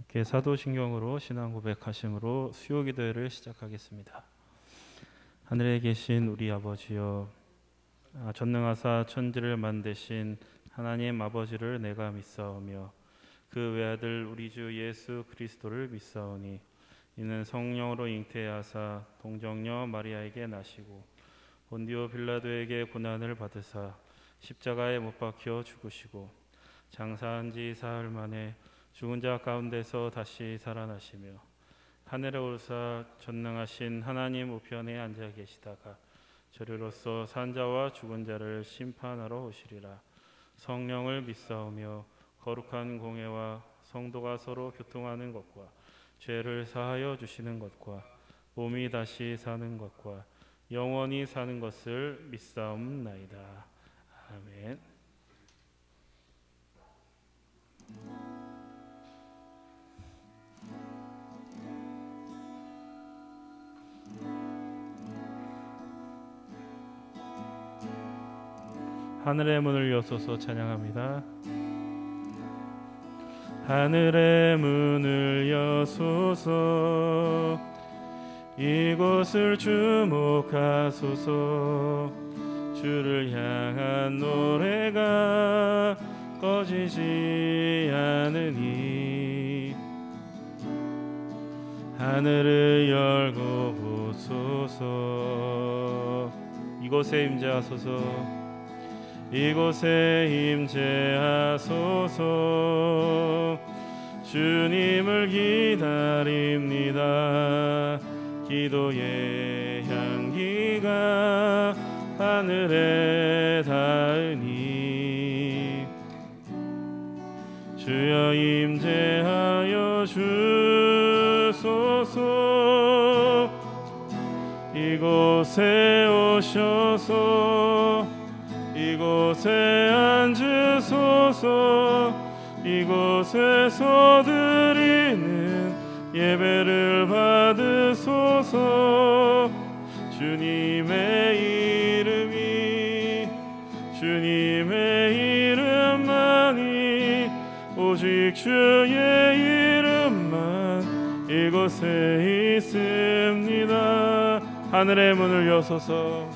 함께 사도신경으로 신앙 고백하심으로 수요 기도회를 시작하겠습니다. 하늘에 계신 우리 아버지여, 전능하사 천지를 만드신 하나님 아버지를 내가 믿사오며 그 외아들 우리 주 예수 그리스도를 믿사오니 이는 성령으로 잉태하사 동정녀 마리아에게 나시고 본디오 빌라도에게 고난을 받으사 십자가에 못 박혀 죽으시고 장사한 지 사흘 만에 죽은 자 가운데서 다시 살아나시며 하늘에 오르사 전능하신 하나님 우편에 앉아 계시다가 저리로서 산 자와 죽은 자를 심판하러 오시리라. 성령을 믿사오며 거룩한 공회와 성도가 서로 교통하는 것과 죄를 사하여 주시는 것과 몸이 다시 사는 것과 영원히 사는 것을 믿사옵나이다. 아멘. 하늘의 문을 여소서 찬양합니다. 하늘의 문을 여소서 이곳을 주목하소서 주를 향한 노래가 꺼지지 않으니 하늘을 열고 보소서 이곳에 임재하소서 이곳에 임재하소서 주님을 기다립니다. 기도의 향기가 하늘에 닿으니 주여 임재하여 주소서 이곳에 오셔서 이곳에 앉으소서 이곳에서 드리는 예배를 받으소서 주님의 이름만이 오직 주의 이름만 이곳에 있습니다. 하늘의 문을 여소서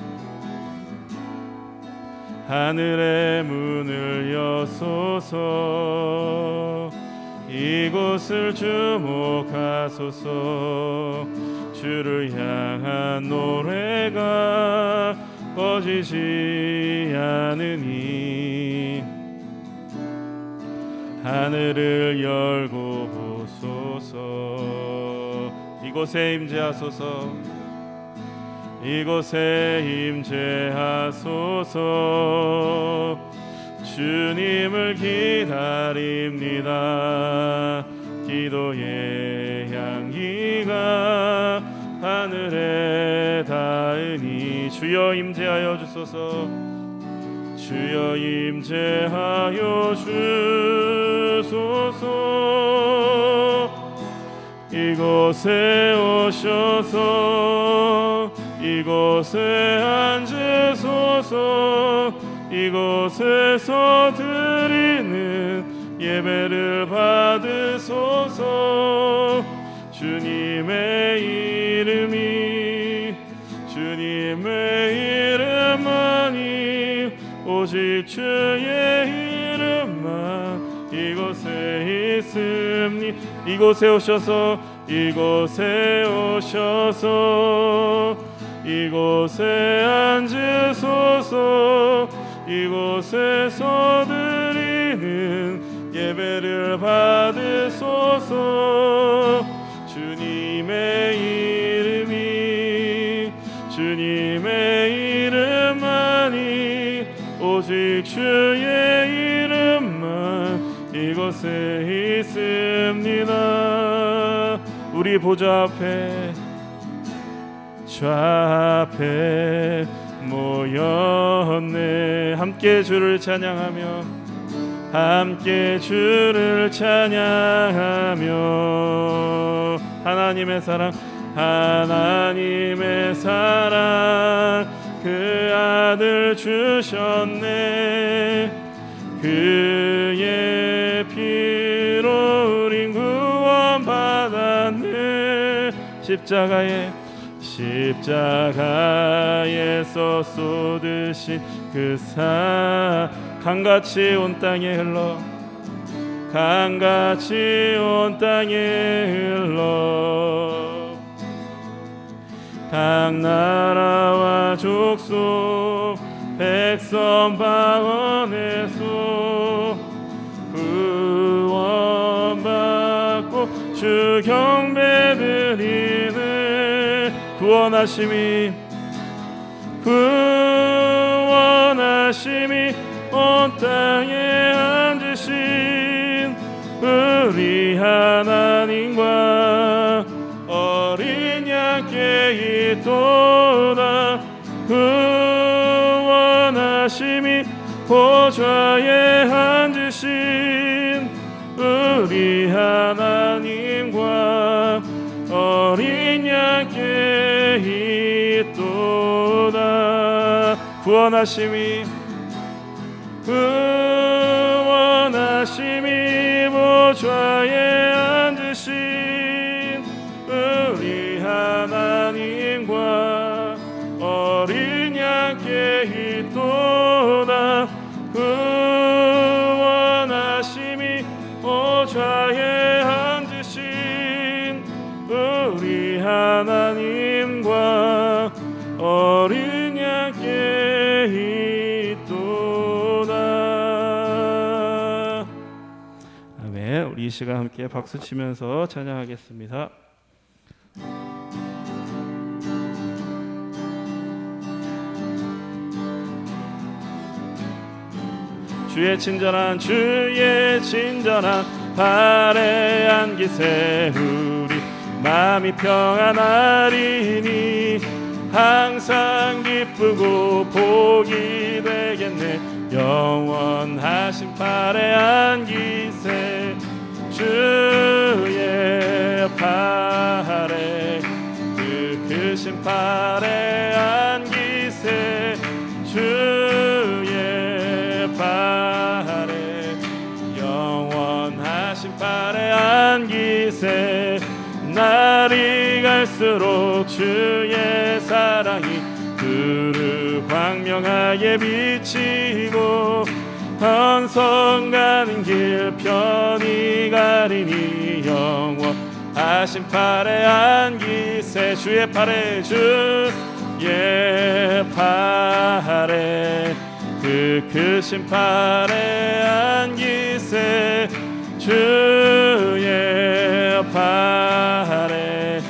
하늘의 문을 여소서 이곳을 주목하소서 주를 향한 노래가 꺼지지 않으니 하늘을 열고 보소서 이곳에 임재하소서 이곳에 임재하소서 주님을 기다립니다. 기도의 향기가 하늘에 닿으니 주여 임재하여 주소서 주여 임재하여 주소서 이곳에 오셔서 이곳에 앉으소서 이곳에서 드리는 예배를 받으소서 주님의 이름만이 오직 주의 이름만 이곳에 있으니 이곳에 오셔서 이곳에 앉으소서 이곳에서 드리는 예배를 받으소서 주님의 이름만이 오직 주의 이름만 이곳에 있습니다. 우리 보좌 앞에 좌앞에 모였네. 함께 주를 찬양하며 하나님의 사랑 그 아들 주셨네. 그의 피로 우린 구원 십자가에서 쏟으신 그 사 강같이 온 땅에 흘러 강같이 온 땅에 흘러 각 나라와 족속 백성 방언에서 구원받고 주 경배드리는 구원하심이 온 땅에 앉으신 우리 하나님과 어린 양께 있도다. 구원하심이 보좌에 앉으신 우리 하나님과 어린 양께 있도다. 구원하심이 보좌에 앉으신 우리 하나님과 어린 양께 있도다. 구원하심이 보좌에 앉으신 우리 하나님과 어린 양께 있도다. 아멘. 우리 이 시간 함께 박수 치면서 찬양하겠습니다. 주의 친절한 발에 안기 세우리 마음이 평안하리니 항상 기쁘고 복이 되겠네. 영원하신 팔에 안기세 주의 팔에 그 크신 팔에 안기세 주의 팔에 영원하신 팔에 안기세. 날이 갈수록 주의 사랑이 두루 광명하게 비치고 언성 가는 길 편히 가리니 영원하신 팔에 안기세 주의 팔에 그 크신 팔에 안기세 주의 팔에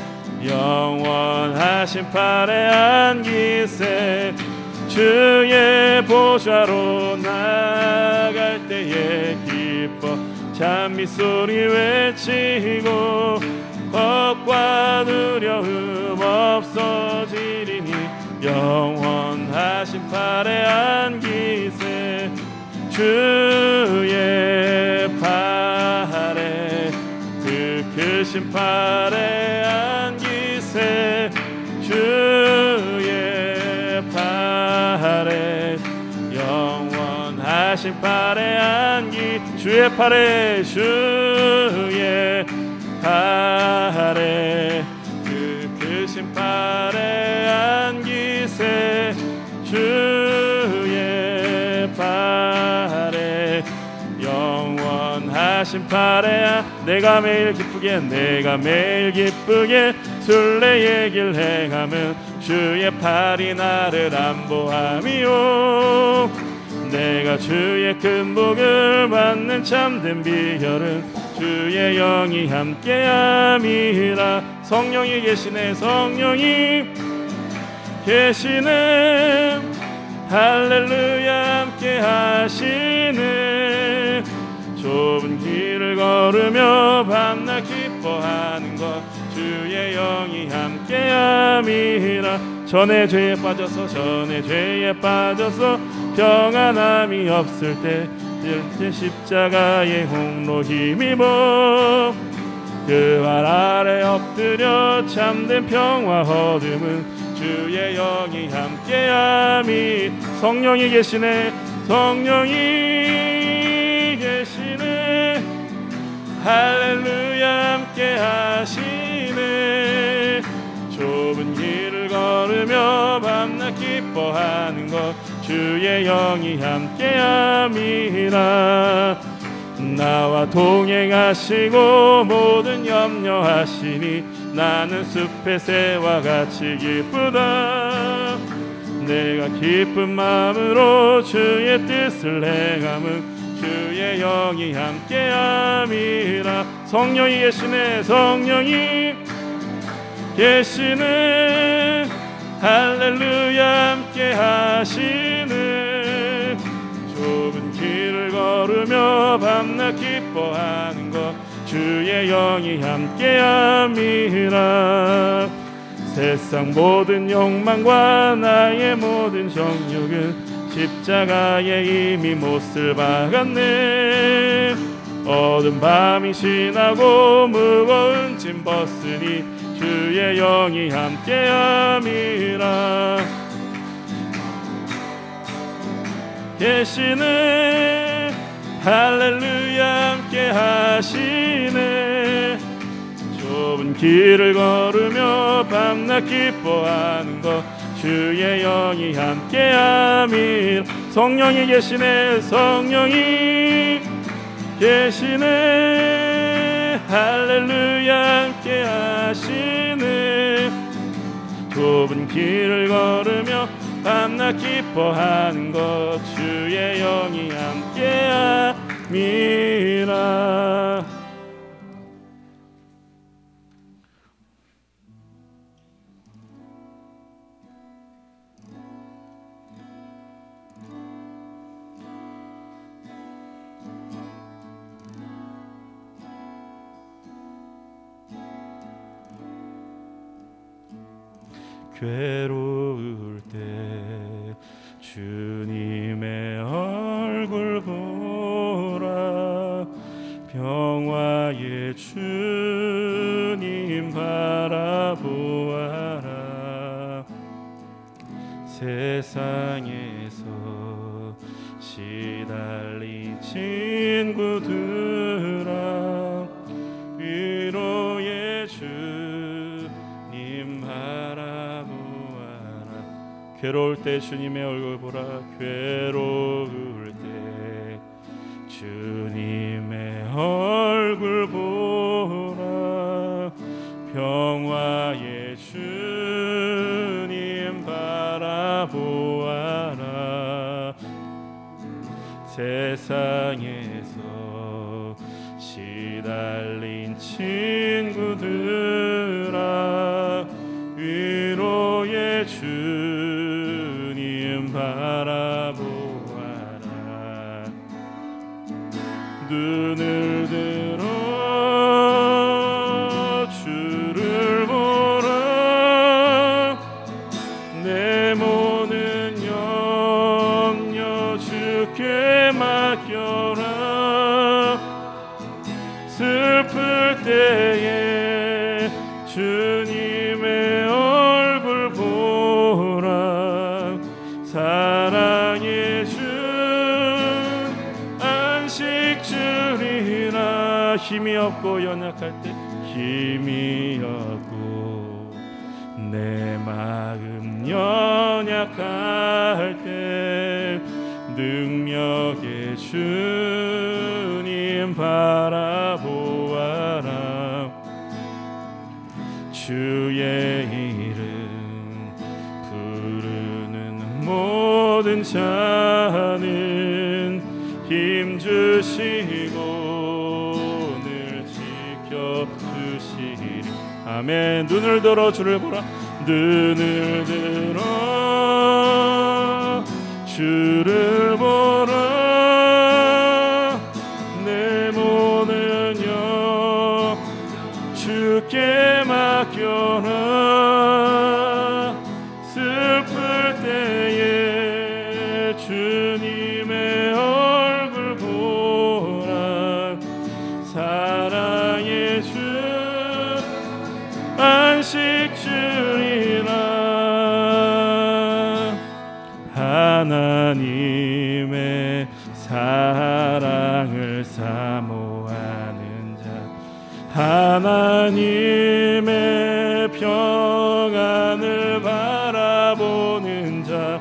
영원하신 팔에 안기세. 주의 보좌로 나갈 때에 기뻐 찬미 소리 외치고 겁과 두려움 없어지리니 영원하신 팔에 안기세 주의 팔에 그 크신 팔에 안기세 주의 팔에 영원하신 팔에 안기 주의 팔에 그 크신 팔에 안기세 주의 팔에 영원하신 팔에 내가 매일 기쁘게 순례의 길 행하면 주의 팔이 나를 안보함이요. 내가 주의 큰 복을 받는 참된 비결은 주의 영이 함께함이라. 성령이 계시네 할렐루야 함께 하시네. 좁은 길을 걸으며 밤낮 기뻐하는 것 주의 영이 함께함이라. 전에 죄에 빠져서 평안함이 없을 때 십자가의 홍로 힘입어 그 발 아래 엎드려 참된 평화 얻음은 주의 영이 함께함이. 성령이 계시네 할렐루야 함께 하시네. 기뻐하는 것 주의 영이 함께함이라. 나와 동행하시고 모든 염려하시니 나는 숲의 새와 같이 기쁘다. 내가 기쁜 마음으로 주의 뜻을 행함은 주의 영이 함께함이라. 성령이 계시네. 성령이 계시네. 할렐루야. 함께하시네. 좁은 길을 걸으며 밤낮 기뻐하는 것 주의 영이 함께함이라. 세상 모든 욕망과 나의 모든 정욕은 십자가에 이미 못을 박았네. 어두운 밤이 지나고 무거운 짐 벗으니 주의 영이 함께함이라. 계시네. 할렐루야. 함께하시네. 좁은 길을 걸으며 밤낮 기뻐하는 것 주의 영이 함께함이라. 성령이 계시네. 성령이 계시네. 할렐루야. 함께하시네. 좁은 길을 걸으며 밤낮 기뻐하는 것 주의 영이 함께함이라. 괴로울 때 주님의 얼굴 보라. 평화의 주님 바라보아라. 세상에서 시달린 친구들아, 위로의 주님 바라보아라. 괴로울 때 주님의 얼굴 보라. 괴로울 때 주님의 얼굴 보라. 평화의 주님 바라보아라. 세상에서 시달린 친구들아, 위로의 주님 바라보아라. 눈을 들어 주를 보라. 내 모든 염려 주께 맡겨라. 슬플 때에 주님의 얼굴 보라. 사랑의 주 안식 주리라. 힘이 없고 연약할 때, 힘이 없고 내 마음 연약할 때 능력의 주님 바라보아라. 주의 이름 부르는 모든 자는 힘주시고 늘 지켜주시리. 아멘. 눈을 들어 주를 보라. 눈을 들어 주를 보라. 내 모든 영 주께 맡겨라. 슬플 때에 주님의 얼굴 보라. 사랑의 주 안식 주리라. 하나님의 사랑을 사모하는 자, 하나님의 평안을 바라보는 자,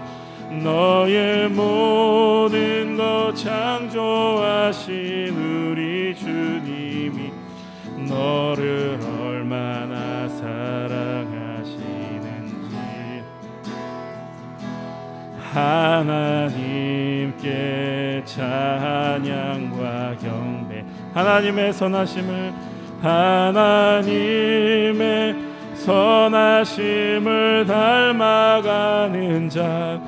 너의 모든 것 창조하신 우리 주님이 너를 얼마나 사랑하시는지 하나님께 찬양과 경배, 하나님의 선하심을, 하나님의 선하심을 닮아가는 자,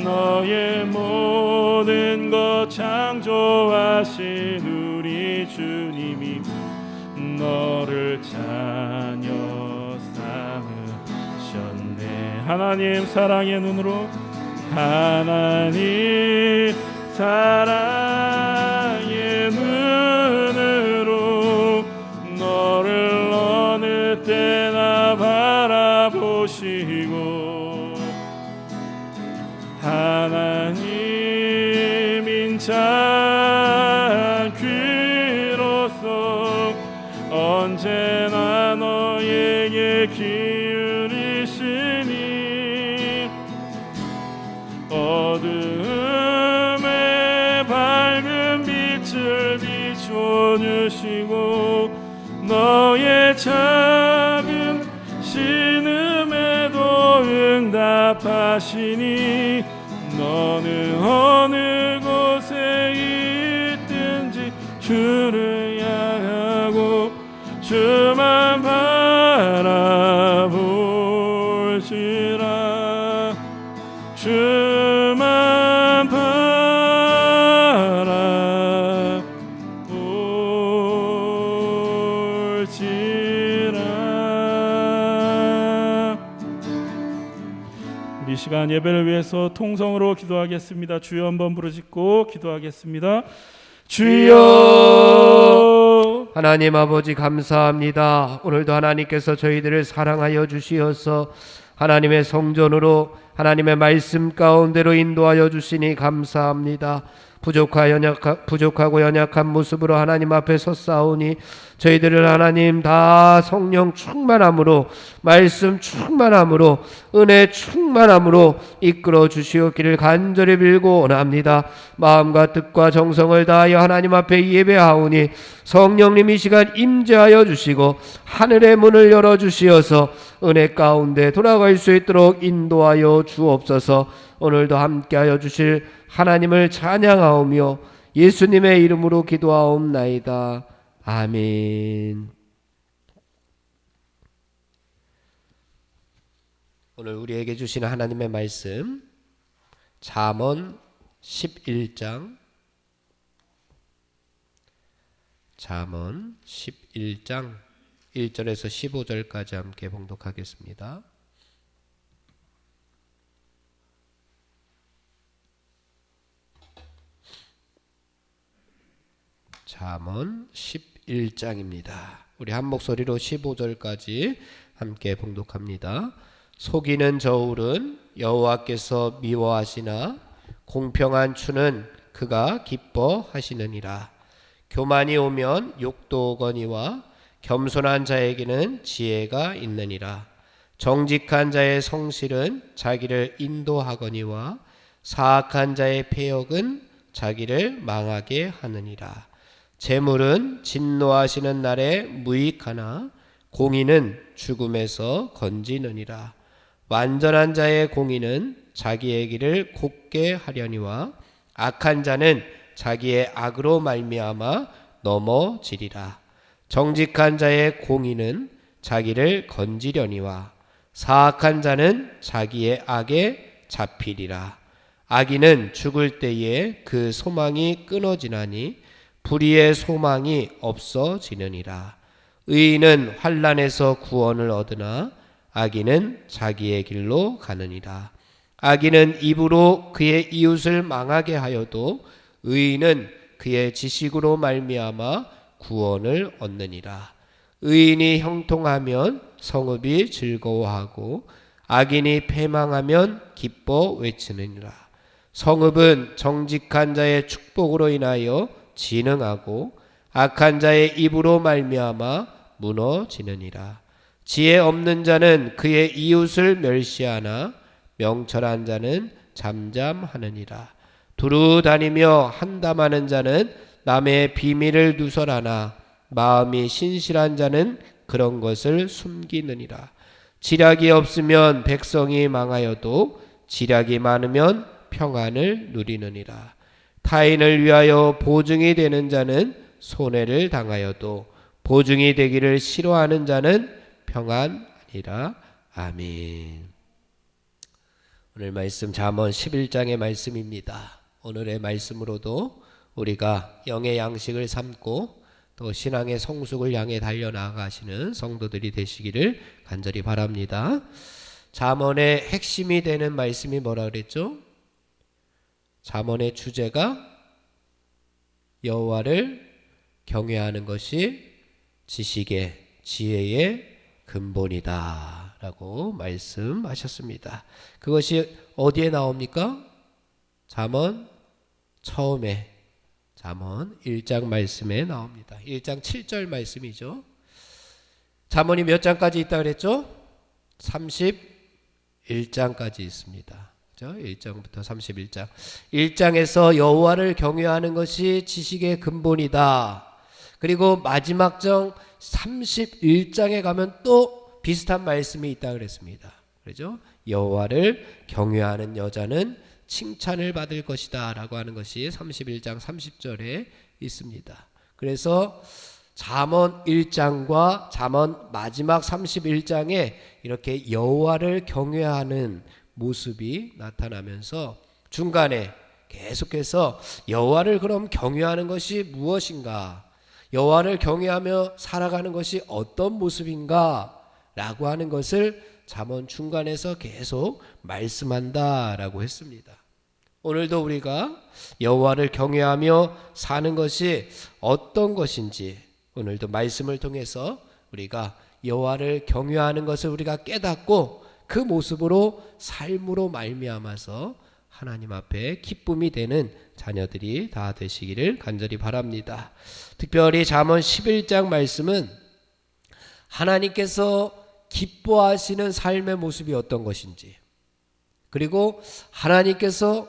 너의 모든 것 창조하신 우리 주님이 너를 자녀 삼으셨네. 하나님 사랑의 눈으로, 하나님 사랑의 눈으로 너를 어느 때나 바라보시고, 하나님 인자한 귀로서 언제나 너에게 기울이시니 어둠에 밝은 빛을 비춰주시고 너의 작은 신음에도 응답하시니 너는 어느 곳에 있든지 주를 향하고 주만 바라볼지라. 주만 바라볼지라. 우리 시간 예배를 위해서 통성으로 기도하겠습니다. 주여 한번 부르짖고 기도하겠습니다. 주여. 하나님 아버지 감사합니다. 오늘도 하나님께서 저희들을 사랑하여 주시어서 하나님의 성전으로 하나님의 말씀 가운데로 인도하여 주시니 감사합니다. 부족하고 연약한 모습으로 하나님 앞에 섰사오니 저희들을 하나님 다 성령 충만함으로, 말씀 충만함으로, 은혜 충만함으로 이끌어 주시옵기를 간절히 빌고 원합니다. 마음과 뜻과 정성을 다하여 하나님 앞에 예배하오니 성령님 이 시간 임재하여 주시고 하늘의 문을 열어 주시어서 은혜 가운데 돌아갈 수 있도록 인도하여 주옵소서. 오늘도 함께하여 주실 하나님을 찬양하오며 예수님의 이름으로 기도하옵나이다. 아멘. 오늘 우리에게 주시는 하나님의 말씀 잠언 11장 1절에서 15절까지 함께 봉독하겠습니다. 잠언 11장입니다. 우리 한 목소리로 15절까지 함께 봉독합니다. 속이는 저울은 여호와께서 미워하시나 공평한 추는 그가 기뻐하시느니라. 교만이 오면 욕도 오거니와 겸손한 자에게는 지혜가 있느니라. 정직한 자의 성실은 자기를 인도하거니와 사악한 자의 패역은 자기를 망하게 하느니라. 재물은 진노하시는 날에 무익하나 공의는 죽음에서 건지느니라. 완전한 자의 공의는 자기의 길을 곱게 하려니와 악한 자는 자기의 악으로 말미암아 넘어지리라. 정직한 자의 공의는 자기를 건지려니와 사악한 자는 자기의 악에 잡히리라. 악인은 죽을 때에 그 소망이 끊어지나니 불의의 소망이 없어지느니라. 의인은 환난에서 구원을 얻으나 악인은 자기의 길로 가느니라. 악인은 입으로 그의 이웃을 망하게 하여도 의인은 그의 지식으로 말미암아 구원을 얻느니라. 의인이 형통하면 성읍이 즐거워하고 악인이 패망하면 기뻐 외치느니라. 성읍은 정직한 자의 축복으로 인하여 진흥하고 악한 자의 입으로 말미암아 무너지느니라. 지혜 없는 자는 그의 이웃을 멸시하나 명철한 자는 잠잠하느니라. 두루 다니며 한담하는 자는 남의 비밀을 누설하나 마음이 신실한 자는 그런 것을 숨기느니라. 지략이 없으면 백성이 망하여도 지략이 많으면 평안을 누리느니라. 타인을 위하여 보증이 되는 자는 손해를 당하여도 보증이 되기를 싫어하는 자는 평안하니라. 아멘. 오늘 말씀 잠언 11장의 말씀입니다. 오늘의 말씀으로도 우리가 영의 양식을 삼고 또 신앙의 성숙을 향해 달려나가시는 성도들이 되시기를 간절히 바랍니다. 잠언의 핵심이 되는 말씀이 뭐라 그랬죠? 잠언의 주제가 여호와를 경외하는 것이 지식의 지혜의 근본이다 라고 말씀하셨습니다. 그것이 어디에 나옵니까? 잠언 처음에 잠언 1장 말씀에 나옵니다. 1장 7절 말씀이죠. 잠언이 몇 장까지 있다 그랬죠? 31장까지 있습니다. 1장부터 31장. 1장에서 여호와를 경외하는 것이 지식의 근본이다. 그리고 마지막 장 31장에 가면 또 비슷한 말씀이 있다 그랬습니다. 그렇죠? 여호와를 경외하는 여자는 칭찬을 받을 것이다 라고 하는 것이 31장 30절에 있습니다. 그래서 잠언 1장과 잠언 마지막 31장에 이렇게 여호와를 경외하는 모습이 나타나면서 중간에 계속해서 여호와를 그럼 경외하는 것이 무엇인가, 여호와를 경외하며 살아가는 것이 어떤 모습인가 라고 하는 것을 잠언 중간에서 계속 말씀한다라고 했습니다. 오늘도 우리가 여호와를 경외하며 사는 것이 어떤 것인지 오늘도 말씀을 통해서 우리가 여호와를 경외하는 것을 우리가 깨닫고 그 모습으로 삶으로 말미암아서 하나님 앞에 기쁨이 되는 자녀들이 다 되시기를 간절히 바랍니다. 특별히 잠언 11장 말씀은 하나님께서 기뻐하시는 삶의 모습이 어떤 것인지, 그리고 하나님께서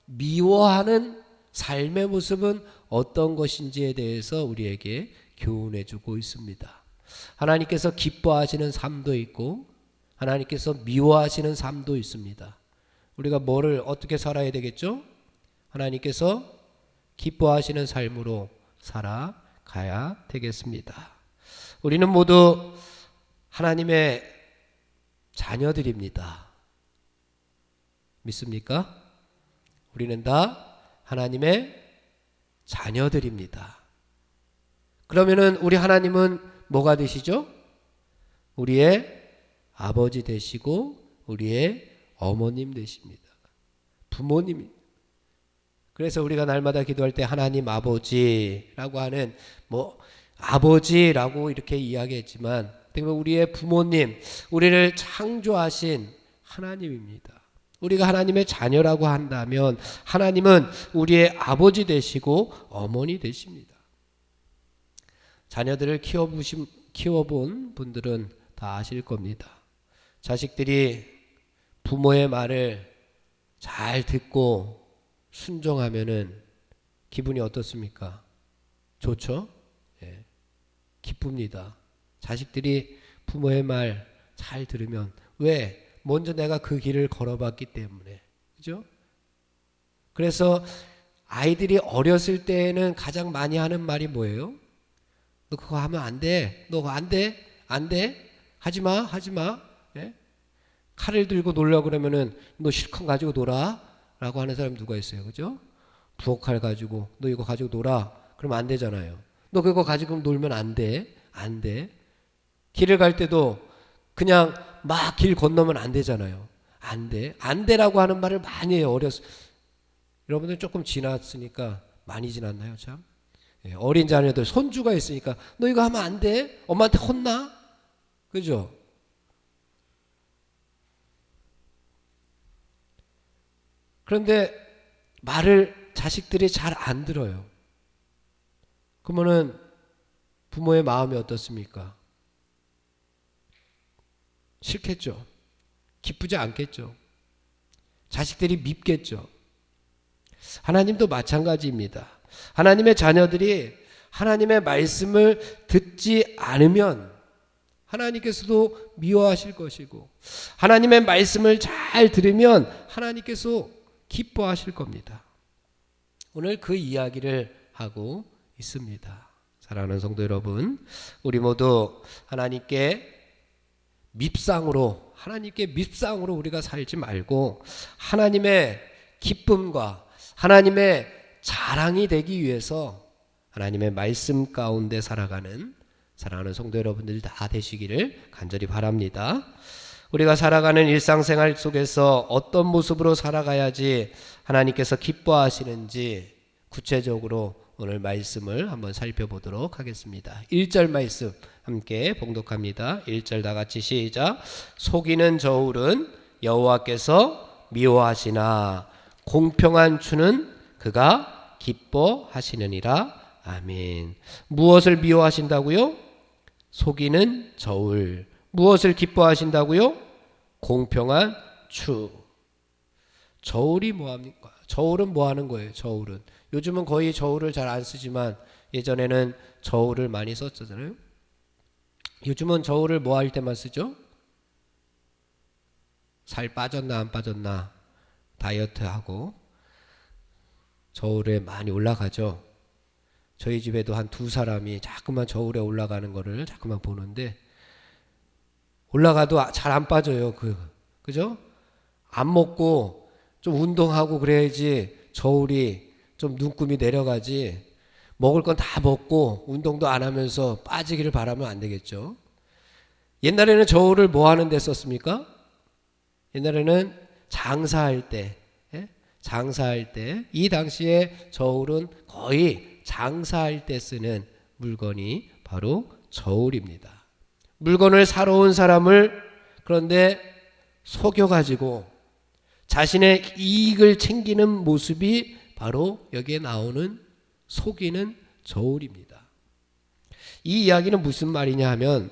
미워하는 삶의 모습은 어떤 것인지에 대해서 우리에게 교훈해 주고 있습니다. 하나님께서 기뻐하시는 삶도 있고 하나님께서 미워하시는 삶도 있습니다. 우리가 뭐를 어떻게 살아야 되겠죠? 하나님께서 기뻐하시는 삶으로 살아가야 되겠습니다. 우리는 모두 하나님의 자녀들입니다. 믿습니까? 우리는 다 하나님의 자녀들입니다. 그러면은 우리 하나님은 뭐가 되시죠? 우리의 아버지 되시고 우리의 어머님 되십니다. 부모님입니다. 그래서 우리가 날마다 기도할 때 하나님 아버지라고 하는 아버지라고 이렇게 이야기했지만 우리의 부모님, 우리를 창조하신 하나님입니다. 우리가 하나님의 자녀라고 한다면 하나님은 우리의 아버지 되시고 어머니 되십니다. 자녀들을 키워본 분들은 다 아실 겁니다. 자식들이 부모의 말을 잘 듣고 순종하면은 기분이 어떻습니까? 좋죠? 예. 기쁩니다. 자식들이 부모의 말 잘 들으면, 왜? 먼저 내가 그 길을 걸어봤기 때문에. 그죠? 그래서 아이들이 어렸을 때에는 가장 많이 하는 말이 뭐예요? 너 그거 하면 안 돼. 너 그거 안 돼. 안 돼. 하지 마. 하지 마. 예? 칼을 들고 놀려고 그러면은 너 실컷 가지고 놀아. 라고 하는 사람 누가 있어요? 그죠? 부엌칼 가지고 너 이거 가지고 놀아. 그러면 안 되잖아요. 너 그거 가지고 놀면 안 돼. 안 돼. 길을 갈 때도 그냥 막 길 건너면 안 되잖아요. 안 돼. 안 돼라고 하는 말을 많이 해요. 여러분들 조금 지났으니까 많이 지났나요? 참. 예, 어린 자녀들 손주가 있으니까 너 이거 하면 안 돼. 엄마한테 혼나. 그죠? 그런데 말을 자식들이 잘 안 들어요. 그러면은 부모의 마음이 어떻습니까? 싫겠죠. 기쁘지 않겠죠. 자식들이 밉겠죠. 하나님도 마찬가지입니다. 하나님의 자녀들이 하나님의 말씀을 듣지 않으면 하나님께서도 미워하실 것이고, 하나님의 말씀을 잘 들으면 하나님께서 기뻐하실 겁니다. 오늘 그 이야기를 하고 있습니다. 사랑하는 성도 여러분, 우리 모두 하나님께 밉상으로 우리가 살지 말고 하나님의 기쁨과 하나님의 자랑이 되기 위해서 하나님의 말씀 가운데 살아가는 사랑하는 성도 여러분들 다 되시기를 간절히 바랍니다. 우리가 살아가는 일상생활 속에서 어떤 모습으로 살아가야지 하나님께서 기뻐하시는지 구체적으로 오늘 말씀을 한번 살펴보도록 하겠습니다. 1절 말씀 함께 봉독합니다. 1절 다 같이 시작. 속이는 저울은 여호와께서 미워하시나 공평한 추는 그가 기뻐하시느니라. 아멘. 무엇을 미워하신다고요? 속이는 저울. 무엇을 기뻐하신다고요? 공평한 추. 저울이 뭐합니까? 저울은 뭐 하는 거예요? 저울은 요즘은 거의 저울을 잘 안 쓰지만 예전에는 저울을 많이 썼잖아요. 요즘은 저울을 뭐 할 때만 쓰죠? 살 빠졌나 안 빠졌나 다이어트하고 저울에 많이 올라가죠. 저희 집에도 한 두 사람이 자꾸만 저울에 올라가는 거를 자꾸만 보는데 올라가도 잘 안 빠져요. 그죠? 안 먹고 좀 운동하고 그래야지 저울이 좀 눈금이 내려가지. 먹을 건 다 먹고 운동도 안 하면서 빠지기를 바라면 안 되겠죠. 옛날에는 저울을 뭐 하는 데 썼습니까? 옛날에는 장사할 때, 이 당시에 저울은 거의 장사할 때 쓰는 물건이 바로 저울입니다. 물건을 사러 온 사람을 그런데 속여가지고 자신의 이익을 챙기는 모습이 바로 여기에 나오는 속이는 저울입니다. 이 이야기는 무슨 말이냐 하면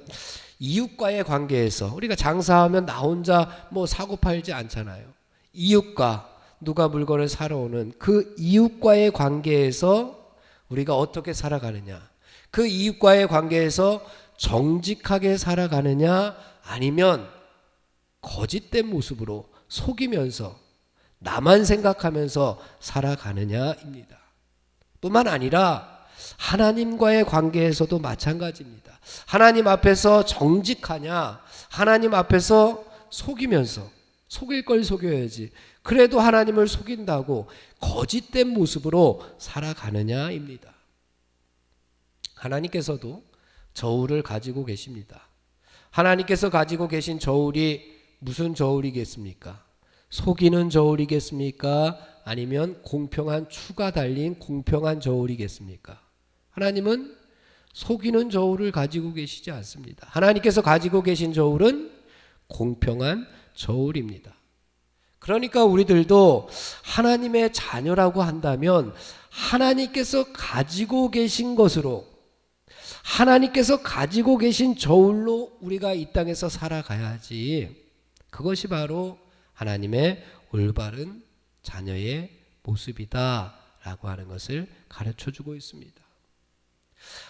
이웃과의 관계에서 우리가 장사하면 나 혼자 뭐 사고 팔지 않잖아요. 이웃과 누가 물건을 사러 오는 그 이웃과의 관계에서 우리가 어떻게 살아가느냐, 그 이웃과의 관계에서 정직하게 살아가느냐 아니면 거짓된 모습으로 속이면서 나만 생각하면서 살아가느냐입니다. 뿐만 아니라 하나님과의 관계에서도 마찬가지입니다. 하나님 앞에서 정직하냐, 하나님 앞에서 속이면서 속일 걸 속여야지 그래도 하나님을 속인다고 거짓된 모습으로 살아가느냐입니다. 하나님께서도 저울을 가지고 계십니다. 하나님께서 가지고 계신 저울이 무슨 저울이겠습니까? 속이는 저울이겠습니까? 아니면 공평한 추가 달린 공평한 저울이겠습니까? 하나님은 속이는 저울을 가지고 계시지 않습니다. 하나님께서 가지고 계신 저울은 공평한 저울입니다. 그러니까 우리들도 하나님의 자녀라고 한다면 하나님께서 가지고 계신 것으로, 하나님께서 가지고 계신 저울로 우리가 이 땅에서 살아가야지. 그것이 바로 하나님의 올바른 자녀의 모습이다라고 하는 것을 가르쳐주고 있습니다.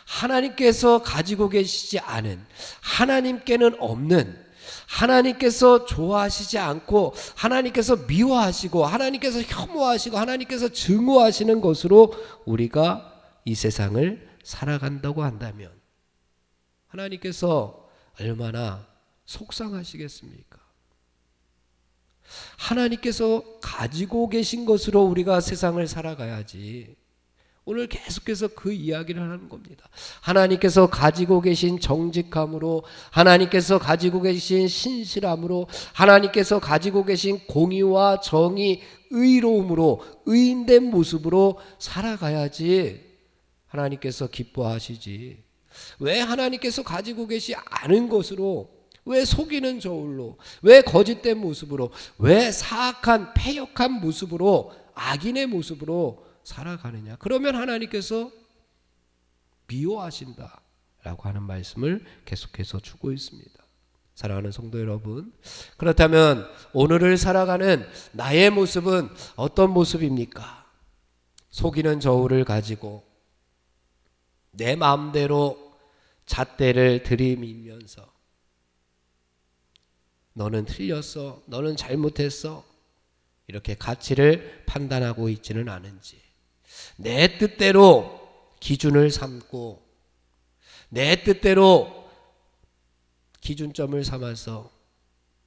하나님께서 가지고 계시지 않은, 하나님께는 없는, 하나님께서 좋아하시지 않고 하나님께서 미워하시고 하나님께서 혐오하시고 하나님께서 증오하시는 것으로 우리가 이 세상을 살아간다고 한다면 하나님께서 얼마나 속상하시겠습니까? 하나님께서 가지고 계신 것으로 우리가 세상을 살아가야지. 오늘 계속해서 그 이야기를 하는 겁니다. 하나님께서 가지고 계신 정직함으로, 하나님께서 가지고 계신 신실함으로, 하나님께서 가지고 계신 공의와 정의, 의로움으로, 의인된 모습으로 살아가야지 하나님께서 기뻐하시지. 왜 하나님께서 가지고 계시 않은 것으로, 왜 속이는 저울로, 왜 거짓된 모습으로, 왜 사악한 패역한 모습으로, 악인의 모습으로 살아가느냐? 그러면 하나님께서 미워하신다라고 하는 말씀을 계속해서 주고 있습니다. 사랑하는 성도 여러분, 그렇다면 오늘을 살아가는 나의 모습은 어떤 모습입니까? 속이는 저울을 가지고 내 마음대로 잣대를 들이밀면서 너는 틀렸어, 너는 잘못했어, 이렇게 가치를 판단하고 있지는 않은지, 내 뜻대로 기준을 삼고 내 뜻대로 기준점을 삼아서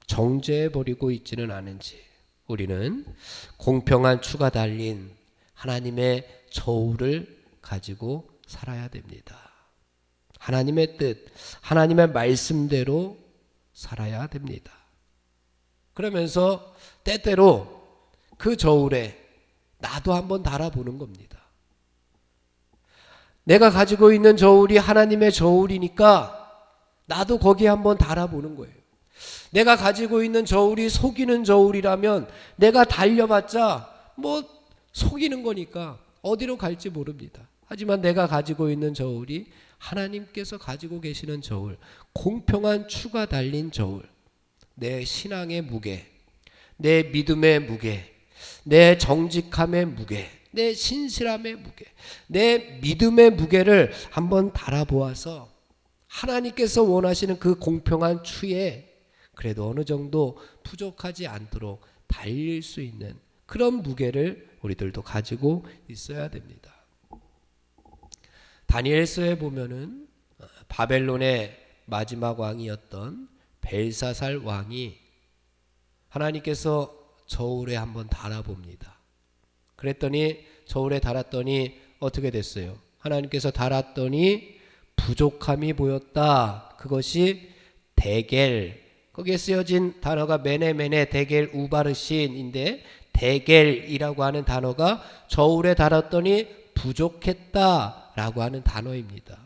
정죄해버리고 있지는 않은지, 우리는 공평한 추가 달린 하나님의 저울을 가지고 살아야 됩니다. 하나님의 뜻, 하나님의 말씀대로 살아야 됩니다. 그러면서 때때로 그 저울에 나도 한번 달아보는 겁니다. 내가 가지고 있는 저울이 하나님의 저울이니까 나도 거기에 한번 달아보는 거예요. 내가 가지고 있는 저울이 속이는 저울이라면 내가 달려봤자 뭐 속이는 거니까 어디로 갈지 모릅니다. 하지만 내가 가지고 있는 저울이 하나님께서 가지고 계시는 저울, 공평한 추가 달린 저울, 내 신앙의 무게, 내 믿음의 무게, 내 정직함의 무게, 내 신실함의 무게, 내 믿음의 무게를 한번 달아보아서 하나님께서 원하시는 그 공평한 추에 그래도 어느 정도 부족하지 않도록 달릴 수 있는 그런 무게를 우리들도 가지고 있어야 됩니다. 다니엘서에 보면은 바벨론의 마지막 왕이었던 벨사살 왕이 하나님께서 저울에 한번 달아봅니다. 그랬더니 저울에 달았더니 어떻게 됐어요? 하나님께서 달았더니 부족함이 보였다. 그것이 데겔, 거기에 쓰여진 단어가 메네메네 데겔 우바르신인데, 데겔이라고 하는 단어가 저울에 달았더니 부족했다라고 하는 단어입니다.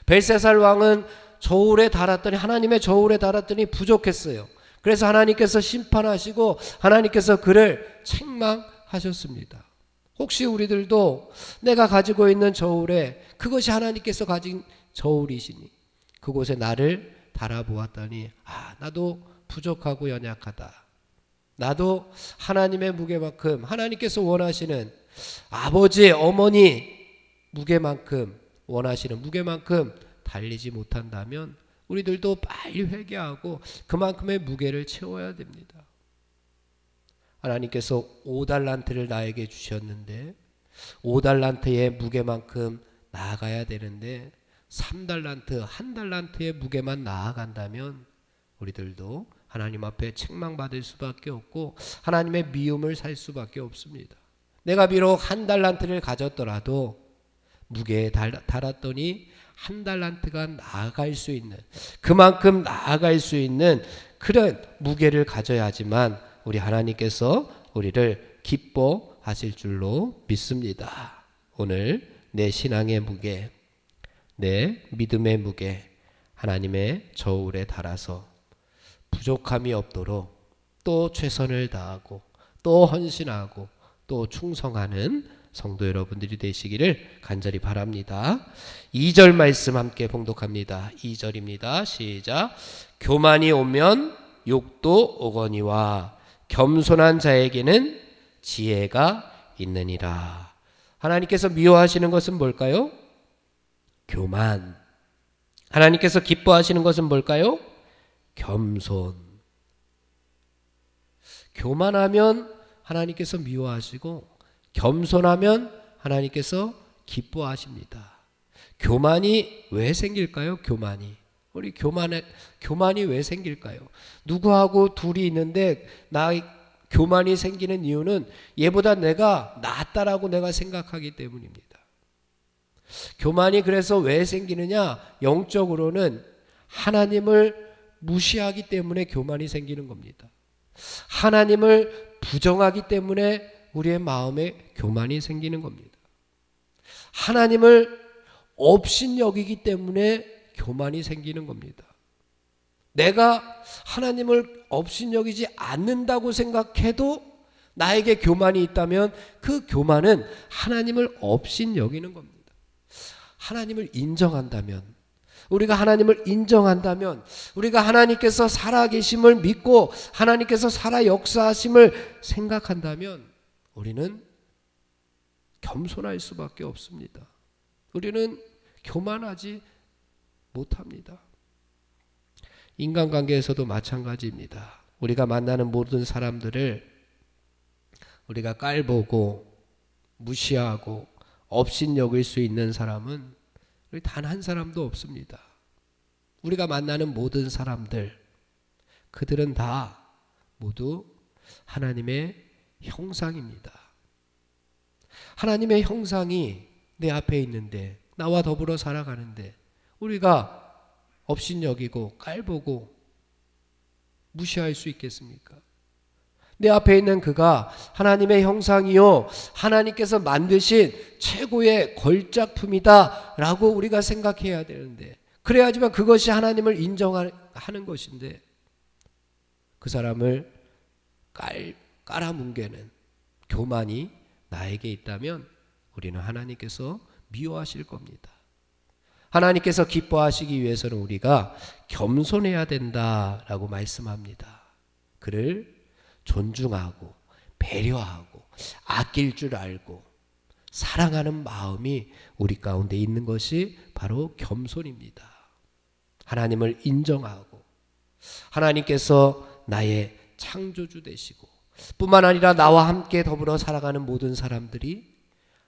벨사살 왕은 저울에 달았더니, 하나님의 저울에 달았더니 부족했어요. 그래서 하나님께서 심판하시고 하나님께서 그를 책망하셨습니다. 혹시 우리들도 내가 가지고 있는 저울에 그것이 하나님께서 가진 저울이시니 그곳에 나를 달아보았더니 나도 부족하고 연약하다. 나도 하나님의 무게만큼, 하나님께서 원하시는 아버지, 어머니 무게만큼, 원하시는 무게만큼 달리지 못한다면 우리들도 빨리 회개하고 그만큼의 무게를 채워야 됩니다. 하나님께서 5달란트를 나에게 주셨는데 5달란트의 무게만큼 나아가야 되는데 3달란트, 1달란트의 무게만 나아간다면 우리들도 하나님 앞에 책망받을 수밖에 없고 하나님의 미움을 살 수밖에 없습니다. 내가 비록 1달란트를 가졌더라도 무게에 달았더니 1달란트가 나아갈 수 있는, 그만큼 나아갈 수 있는 그런 무게를 가져야지만 우리 하나님께서 우리를 기뻐하실 줄로 믿습니다. 오늘 내 신앙의 무게, 내 믿음의 무게, 하나님의 저울에 달아서 부족함이 없도록 또 최선을 다하고 또 헌신하고 또 충성하는 성도 여러분들이 되시기를 간절히 바랍니다. 2절 말씀 함께 봉독합니다. 2절입니다. 시작. 교만이 오면 욕도 오거니와 겸손한 자에게는 지혜가 있느니라. 하나님께서 미워하시는 것은 뭘까요? 교만. 하나님께서 기뻐하시는 것은 뭘까요? 겸손. 교만하면 하나님께서 미워하시고 겸손하면 하나님께서 기뻐하십니다. 교만이 왜 생길까요? 우리 교만이 왜 생길까요? 누구하고 둘이 있는데 교만이 생기는 이유는 얘보다 내가 낫다라고 내가 생각하기 때문입니다. 교만이 그래서 왜 생기느냐? 영적으로는 하나님을 무시하기 때문에 교만이 생기는 겁니다. 하나님을 부정하기 때문에 우리의 마음에 교만이 생기는 겁니다. 하나님을 업신여기기 때문에 교만이 생기는 겁니다. 내가 하나님을 업신여기지 않는다고 생각해도 나에게 교만이 있다면 그 교만은 하나님을 업신여기는 겁니다. 하나님을 인정한다면, 우리가 하나님을 인정한다면, 우리가 하나님께서 살아계심을 믿고 하나님께서 살아 역사하심을 생각한다면 우리는 겸손할 수밖에 없습니다. 우리는 교만하지 못합니다. 인간관계에서도 마찬가지입니다. 우리가 만나는 모든 사람들을 우리가 깔보고 무시하고 업신여길 수 있는 사람은 단 한 사람도 없습니다. 우리가 만나는 모든 사람들, 그들은 다 모두 하나님의 형상입니다. 하나님의 형상이 내 앞에 있는데, 나와 더불어 살아가는데 우리가 업신여기고 깔보고 무시할 수 있겠습니까? 내 앞에 있는 그가 하나님의 형상이요 하나님께서 만드신 최고의 걸작품이다 라고 우리가 생각해야 되는데, 그래야지만 그것이 하나님을 인정하는 것인데, 그 사람을 깔아뭉개는 교만이 나에게 있다면 우리는 하나님께서 미워하실 겁니다. 하나님께서 기뻐하시기 위해서는 우리가 겸손해야 된다라고 말씀합니다. 그를 존중하고 배려하고 아낄 줄 알고 사랑하는 마음이 우리 가운데 있는 것이 바로 겸손입니다. 하나님을 인정하고 하나님께서 나의 창조주 되시고 뿐만 아니라 나와 함께 더불어 살아가는 모든 사람들이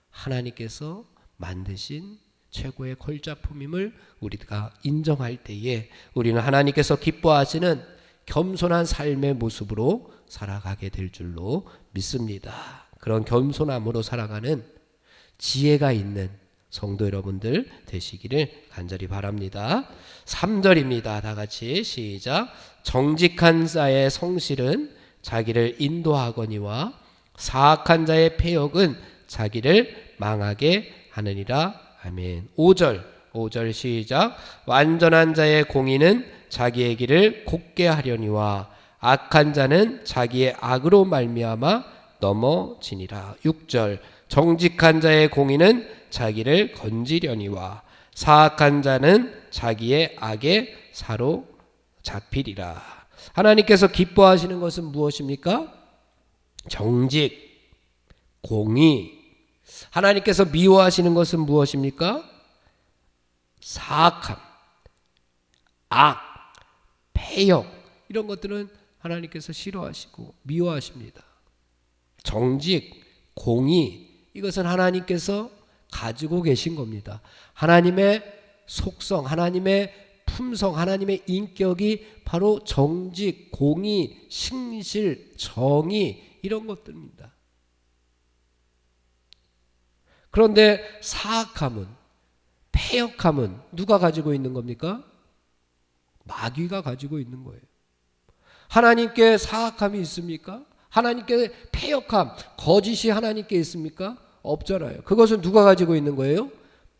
하나님께서 만드신 최고의 걸작품임을 우리가 인정할 때에 우리는 하나님께서 기뻐하시는 겸손한 삶의 모습으로 살아가게 될 줄로 믿습니다. 그런 겸손함으로 살아가는 지혜가 있는 성도 여러분들 되시기를 간절히 바랍니다. 3절입니다. 다 같이 시작. 정직한 자의 성실은 자기를 인도하거니와 사악한 자의 패역은 자기를 망하게 하느니라. 아멘. 5절 시작. 완전한 자의 공의는 자기의 길을 곱게 하려니와 악한 자는 자기의 악으로 말미암아 넘어지니라. 6절. 정직한 자의 공의는 자기를 건지려니와 사악한 자는 자기의 악에 사로잡히리라. 하나님께서 기뻐하시는 것은 무엇입니까? 정직, 공의. 하나님께서 미워하시는 것은 무엇입니까? 사악함, 악, 패역. 이런 것들은 하나님께서 싫어하시고 미워하십니다. 정직, 공의, 이것은 하나님께서 가지고 계신 겁니다. 하나님의 속성, 하나님의 품성, 하나님의 인격이 바로 정직, 공의, 신실, 정의, 이런 것들입니다. 그런데 사악함은, 패역함은 누가 가지고 있는 겁니까? 마귀가 가지고 있는 거예요. 하나님께 사악함이 있습니까? 하나님께 패역함, 거짓이 하나님께 있습니까? 없잖아요. 그것은 누가 가지고 있는 거예요?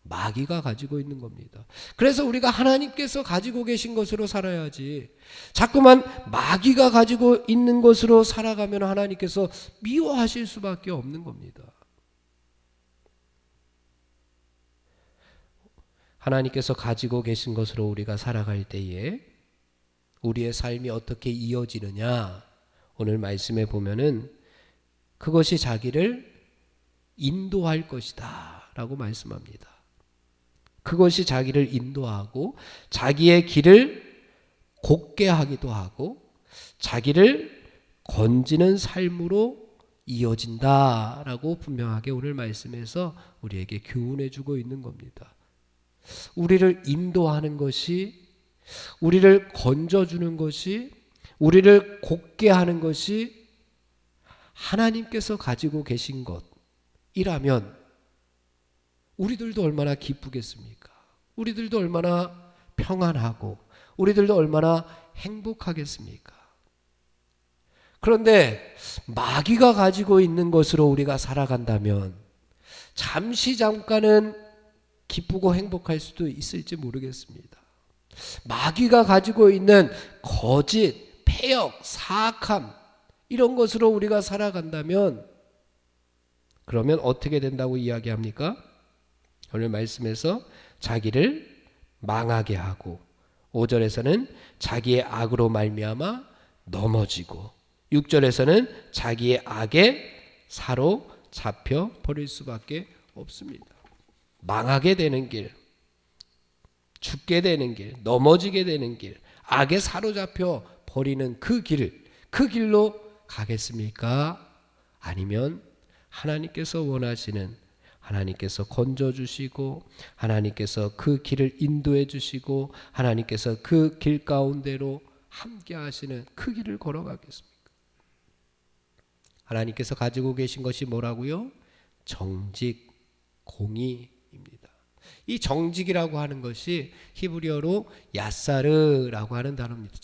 마귀가 가지고 있는 겁니다. 그래서 우리가 하나님께서 가지고 계신 것으로 살아야지, 자꾸만 마귀가 가지고 있는 것으로 살아가면 하나님께서 미워하실 수밖에 없는 겁니다. 하나님께서 가지고 계신 것으로 우리가 살아갈 때에 우리의 삶이 어떻게 이어지느냐, 오늘 말씀에 보면은 그것이 자기를 인도할 것이다 라고 말씀합니다. 그것이 자기를 인도하고 자기의 길을 곱게 하기도 하고 자기를 건지는 삶으로 이어진다 라고 분명하게 오늘 말씀에서 우리에게 교훈해 주고 있는 겁니다. 우리를 인도하는 것이, 우리를 건져주는 것이, 우리를 곱게 하는 것이 하나님께서 가지고 계신 것이라면 우리들도 얼마나 기쁘겠습니까? 우리들도 얼마나 평안하고 우리들도 얼마나 행복하겠습니까? 그런데 마귀가 가지고 있는 것으로 우리가 살아간다면 잠시 잠깐은 기쁘고 행복할 수도 있을지 모르겠습니다. 마귀가 가지고 있는 거짓, 패역, 사악함, 이런 것으로 우리가 살아간다면 그러면 어떻게 된다고 이야기합니까? 오늘 말씀에서 자기를 망하게 하고 5절에서는 자기의 악으로 말미암아 넘어지고 6절에서는 자기의 악에 사로잡혀 버릴 수밖에 없습니다. 망하게 되는 길, 죽게 되는 길, 넘어지게 되는 길, 악에 사로잡혀 버리는 그 길로 가겠습니까? 아니면 하나님께서 원하시는, 하나님께서 건져주시고 하나님께서 그 길을 인도해 주시고 하나님께서 그 길 가운데로 함께 하시는 그 길을 걸어가겠습니까? 하나님께서 가지고 계신 것이 뭐라고요? 정직, 공의입니다. 이 정직이라고 하는 것이 히브리어로 야사르라고 하는 단어입니다.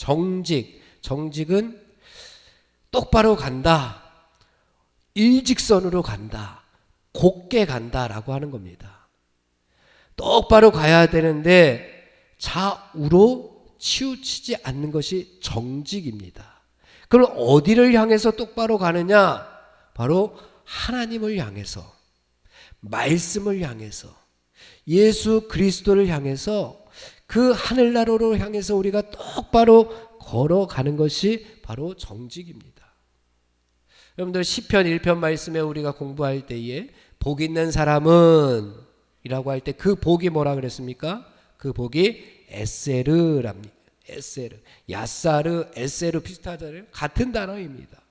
정직은 똑바로 간다, 일직선으로 간다, 곱게 간다라고 하는 겁니다. 똑바로 가야 되는데 좌우로 치우치지 않는 것이 정직입니다. 그럼 어디를 향해서 똑바로 가느냐? 바로 하나님을 향해서, 말씀을 향해서, 예수 그리스도를 향해서, 그 하늘나라로 향해서 우리가 똑바로 걸어가는 것이 바로 정직입니다. 여러분들 시편 1편 말씀에 우리가 공부할 때에 복 있는 사람은 이라고 할 때 그 복이 뭐라 그랬습니까? 그 복이 에세르랍니다. 에세르, 야사르, 에세르 비슷하잖아요. 같은 단어입니다.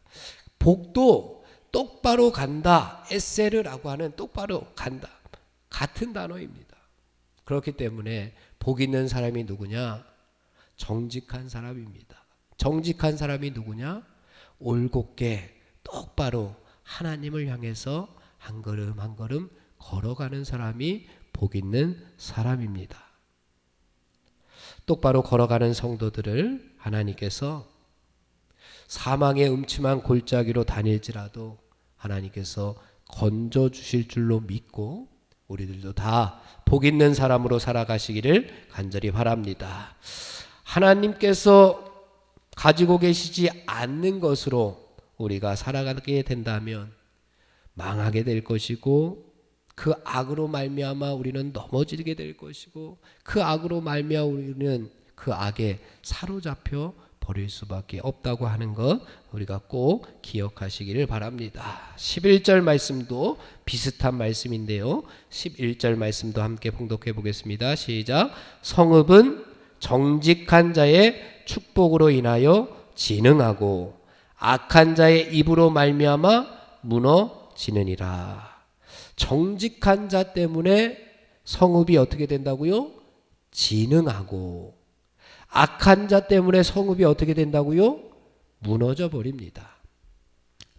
복도 똑바로 간다, 에세르라고 하는 똑바로 간다, 같은 단어입니다. 그렇기 때문에 복 있는 사람이 누구냐? 정직한 사람입니다. 정직한 사람이 누구냐? 올곧게 똑바로 하나님을 향해서 한 걸음 한 걸음 걸어가는 사람이 복 있는 사람입니다. 똑바로 걸어가는 성도들을 하나님께서 사망의 음침한 골짜기로 다닐지라도 하나님께서 건져 주실 줄로 믿고 우리들도 다 복 있는 사람으로 살아가시기를 간절히 바랍니다. 하나님께서 가지고 계시지 않는 것으로 우리가 살아가게 된다면 망하게 될 것이고, 그 악으로 말미암아 우리는 넘어지게 될 것이고, 그 악으로 말미암아 우리는 그 악에 사로잡혀 버릴 수밖에 없다고 하는 것 우리가 꼭 기억하시기를 바랍니다. 11절 말씀도 비슷한 말씀인데요, 11절 말씀도 함께 봉독해 보겠습니다. 시작. 성읍은 정직한 자의 축복으로 인하여 진흥하고 악한 자의 입으로 말미암아 무너지느니라. 정직한 자 때문에 성읍이 어떻게 된다고요? 진흥하고, 악한 자 때문에 성읍이 어떻게 된다고요? 무너져 버립니다.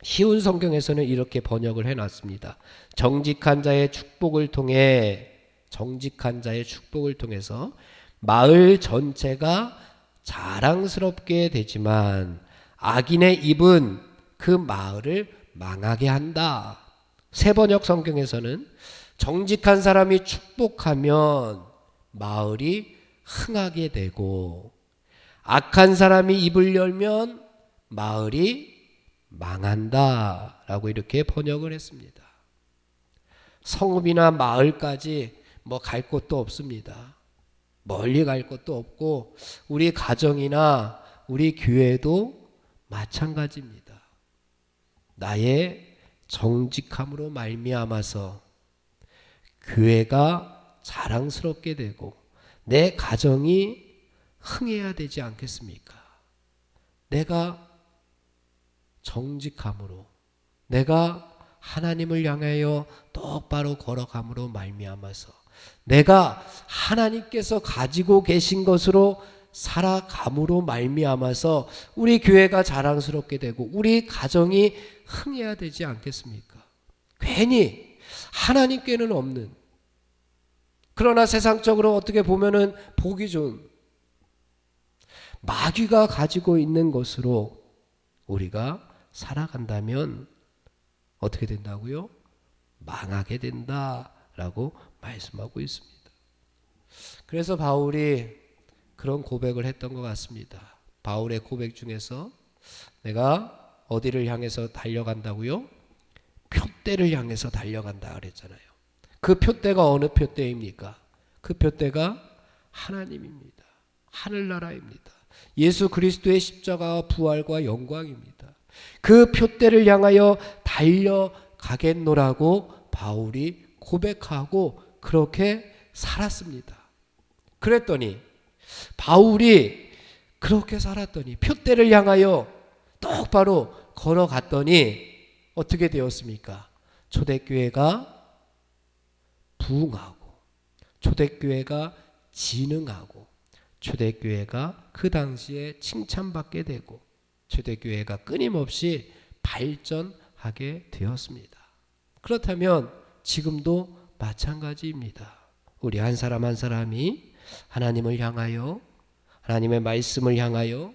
쉬운 성경에서는 이렇게 번역을 해놨습니다. 정직한 자의 축복을 통해, 정직한 자의 축복을 통해서 마을 전체가 자랑스럽게 되지만 악인의 입은 그 마을을 망하게 한다. 새번역 성경에서는 정직한 사람이 축복하면 마을이 흥하게 되고, 악한 사람이 입을 열면 마을이 망한다 라고 이렇게 번역을 했습니다. 성읍이나 마을까지 뭐 갈 곳도 없습니다. 멀리 갈 것도 없고, 우리 가정이나 우리 교회도 마찬가지입니다. 나의 정직함으로 말미암아서 교회가 자랑스럽게 되고 내 가정이 흥해야 되지 않겠습니까? 내가 정직함으로, 내가 하나님을 향하여 똑바로 걸어감으로 말미암아서, 내가 하나님께서 가지고 계신 것으로 살아감으로 말미암아서 우리 교회가 자랑스럽게 되고 우리 가정이 흥해야 되지 않겠습니까? 괜히 하나님께는 없는, 그러나 세상적으로 어떻게 보면은 보기 좋은 마귀가 가지고 있는 것으로 우리가 살아간다면 어떻게 된다고요? 망하게 된다라고 말씀하고 있습니다. 그래서 바울이 그런 고백을 했던 것 같습니다. 바울의 고백 중에서 내가 어디를 향해서 달려간다고요? 표대를 향해서 달려간다 그랬잖아요. 그 표대가 어느 표대입니까? 그 표대가 하나님입니다. 하늘나라입니다. 예수 그리스도의 십자가와 부활과 영광입니다. 그 표대를 향하여 달려가겠노라고 바울이 고백하고 그렇게 살았습니다. 그랬더니 바울이 그렇게 살았더니 표대를 향하여 똑바로 걸어갔더니 어떻게 되었습니까? 초대교회가 부흥하고 초대교회가 진흥하고 초대교회가 그 당시에 칭찬받게 되고 초대교회가 끊임없이 발전하게 되었습니다. 그렇다면 지금도 마찬가지입니다. 우리 한 사람 한 사람이 하나님을 향하여 하나님의 말씀을 향하여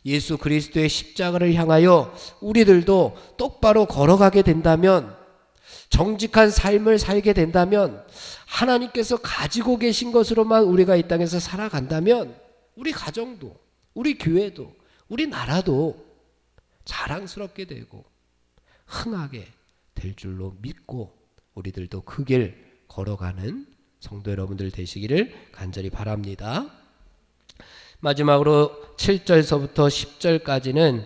예수 그리스도의 십자가를 향하여 우리들도 똑바로 걸어가게 된다면 정직한 삶을 살게 된다면 하나님께서 가지고 계신 것으로만 우리가 이 땅에서 살아간다면 우리 가정도 우리 교회도 우리 나라도 자랑스럽게 되고 흥하게 될 줄로 믿고 우리들도 그 길 걸어가는 성도 여러분들 되시기를 간절히 바랍니다. 마지막으로 7절서부터 10절까지는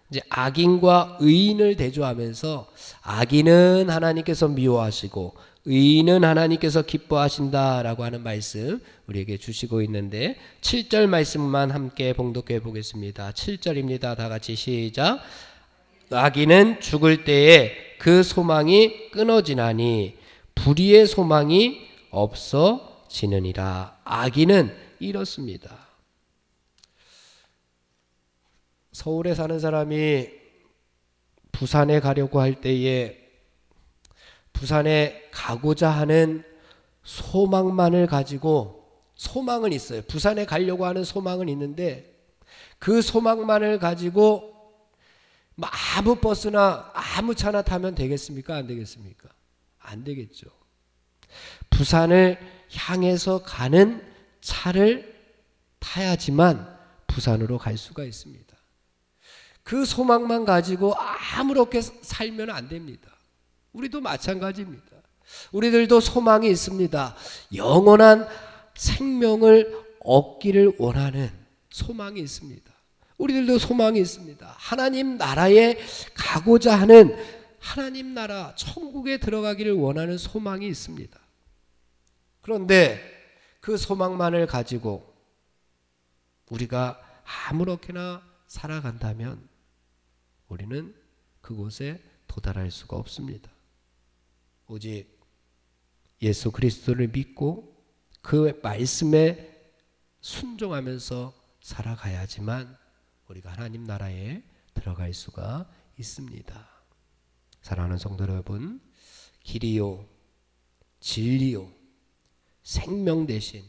이제 악인과 의인을 대조하면서 악인은 하나님께서 미워하시고 의인은 하나님께서 기뻐하신다라고 하는 말씀 우리에게 주시고 있는데 7절 말씀만 함께 봉독해 보겠습니다. 7절입니다. 다 같이 시작. 악인은 죽을 때에 그 소망이 끊어지나니 불의의 소망이 없어지느니라. 악인은 이렇습니다. 서울에 사는 사람이 부산에 가려고 할 때에 부산에 가고자 하는 소망만을 가지고 소망은 있어요. 부산에 가려고 하는 소망은 있는데 그 소망만을 가지고 아무 버스나 아무 차나 타면 되겠습니까? 안 되겠습니까? 안 되겠죠. 부산을 향해서 가는 차를 타야지만 부산으로 갈 수가 있습니다. 그 소망만 가지고 아무렇게 살면 안 됩니다. 우리도 마찬가지입니다. 우리들도 소망이 있습니다. 영원한 생명을 얻기를 원하는 소망이 있습니다. 우리들도 소망이 있습니다. 하나님 나라에 가고자 하는 하나님 나라 천국에 들어가기를 원하는 소망이 있습니다. 그런데 그 소망만을 가지고 우리가 아무렇게나 살아간다면 우리는 그곳에 도달할 수가 없습니다. 오직 예수 그리스도를 믿고 그 말씀에 순종하면서 살아가야지만 우리가 하나님 나라에 들어갈 수가 있습니다. 사랑하는 성도 여러분, 길이요 진리요 생명 되신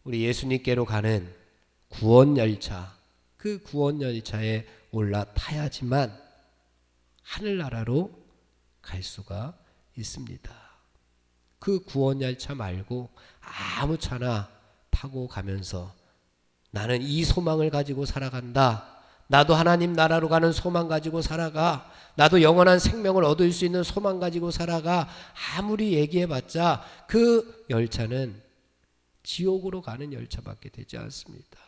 우리 예수님께로 가는 구원 열차, 그 구원 열차에 올라타야지만 하늘나라로 갈 수가 있습니다. 그 구원 열차 말고 아무 차나 타고 가면서 나는 이 소망을 가지고 살아간다. 나도 하나님 나라로 가는 소망 가지고 살아가. 나도 영원한 생명을 얻을 수 있는 소망 가지고 살아가. 아무리 얘기해봤자 그 열차는 지옥으로 가는 열차밖에 되지 않습니다.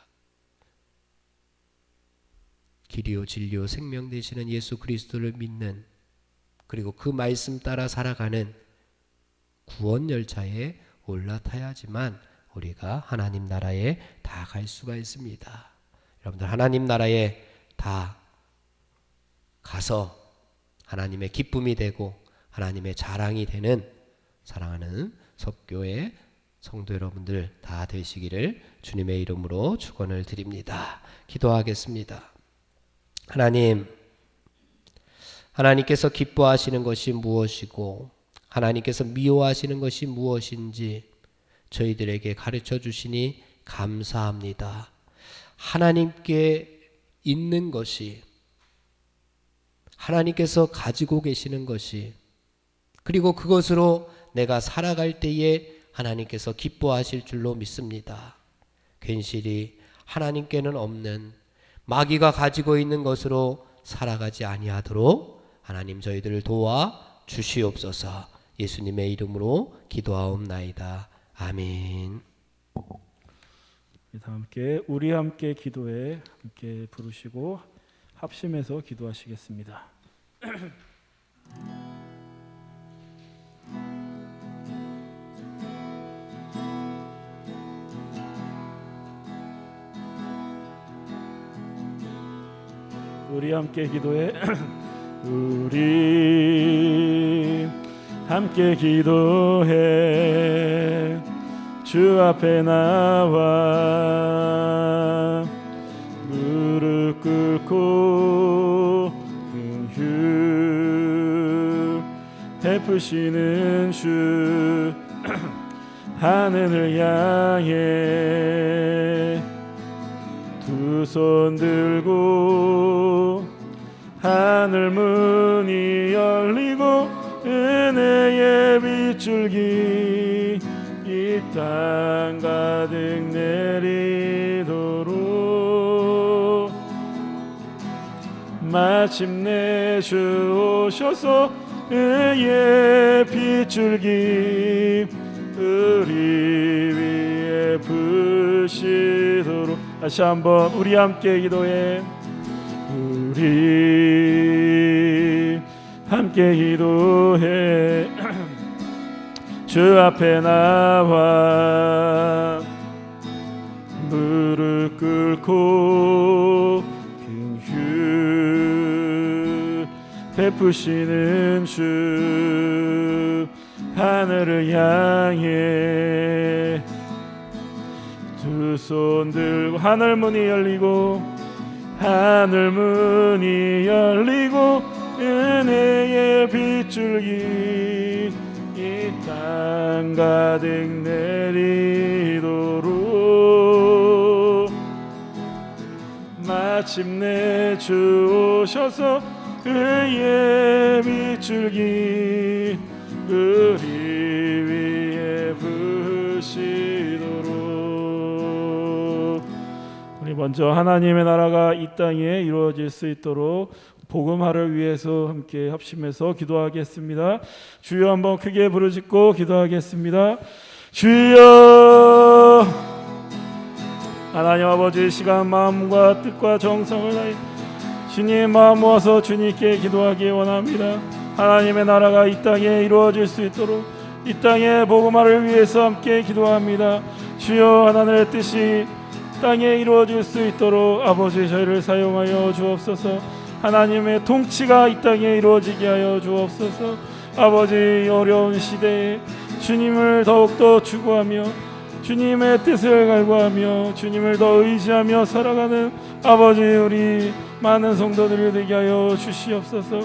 길이요 진리요 생명 되시는 예수 그리스도를 믿는 그리고 그 말씀 따라 살아가는 구원 열차에 올라타야지만 우리가 하나님 나라에 다 갈 수가 있습니다. 여러분들 하나님 나라에 다 가서 하나님의 기쁨이 되고 하나님의 자랑이 되는 사랑하는 섭교회 성도 여러분들 다 되시기를 주님의 이름으로 축원을 드립니다. 기도하겠습니다. 하나님께서 기뻐하시는 것이 무엇이고 하나님께서 미워하시는 것이 무엇인지 저희들에게 가르쳐 주시니 감사합니다. 하나님께 있는 것이 하나님께서 가지고 계시는 것이 그리고 그것으로 내가 살아갈 때에 하나님께서 기뻐하실 줄로 믿습니다. 괜시리 하나님께는 없는 마귀가 가지고 있는 것으로 살아가지 아니하도록 하나님 저희들을 도와 주시옵소서. 예수님의 이름으로 기도하옵나이다. 아멘. 다 함께 우리 함께 기도에 함께 부르시고 합심해서 기도하시겠습니다. 우리 함께 기도해. 우리 함께 기도해. 주 앞에 나와 무릎 꿇고 긍휼 베푸시는 주 하늘을 향해 두 손 들고 하늘 문이 열리고 은혜의 빗줄기 이 땅 가득 내리도록 마침내 주 오셔서 의의 빗줄기 우리 위에 부시도록. 다시 한번 우리 함께 기도해. 우리 함께 기도해. 주 앞에 나와 무릎 꿇고 긍휼 베푸시는 주 하늘을 향해 두 손 들고 하늘 문이 열리고 하늘 문이 열리고 은혜의 빗줄기 이 땅 가득 내리도록 마침내 주 오셔서 의의 빗줄기 우리 위에 부시도록. 우리 먼저 하나님의 나라가 이 땅에 이루어질 수 있도록 복음화를 위해서 함께 합심해서 기도하겠습니다. 주여 한번 크게 부르짖고 기도하겠습니다. 주여. 하나님 아버지 시간 마음과 뜻과 정성을 다해 주님 마음 모아서 주님께 기도하기 원합니다. 하나님의 나라가 이 땅에 이루어질 수 있도록 이 땅의 복음화를 위해서 함께 기도합니다. 주여 하나님의 뜻이 땅에 이루어질 수 있도록 아버지 저희를 사용하여 주옵소서. 하나님의 통치가 이 땅에 이루어지게 하여 주옵소서. 아버지 어려운 시대에 주님을 더욱더 추구하며 주님의 뜻을 갈구하며 주님을 더 의지하며 살아가는 아버지 우리 많은 성도들이 되게 하여 주시옵소서.